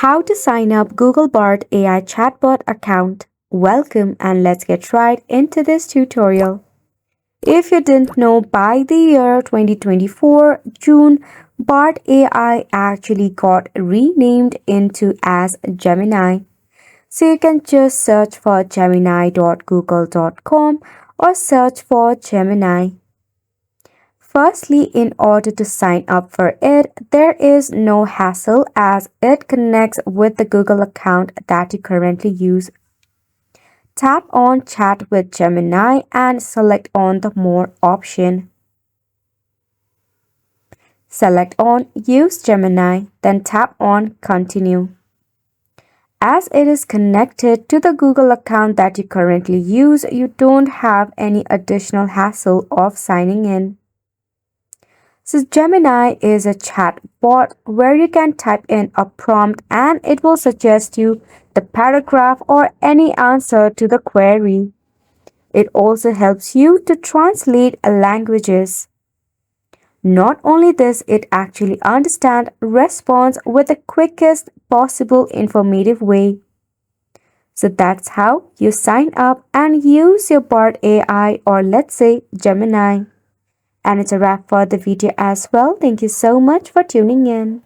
How to sign up Google Bard AI Chatbot account. Welcome and let's get right into this tutorial. If you didn't know, by the year 2024 June, Bard AI actually got renamed into as Gemini. So you can just search for gemini.google.com or search for Gemini. Firstly, in order to sign up for it, there is no hassle as it connects with the Google account that you currently use. Tap on Chat with Gemini and select on the More option. Select on Use Gemini, then tap on Continue. As it is connected to the Google account that you currently use, you don't have any additional hassle of signing in. So Gemini is a chat bot where you can type in a prompt and it will suggest you the paragraph or any answer to the query. It also helps you to translate languages. Not only this, it actually understands response with the quickest possible informative way. So that's how you sign up and use your Bard AI or let's say Gemini. And it's a wrap for the video as well. Thank you so much for tuning in.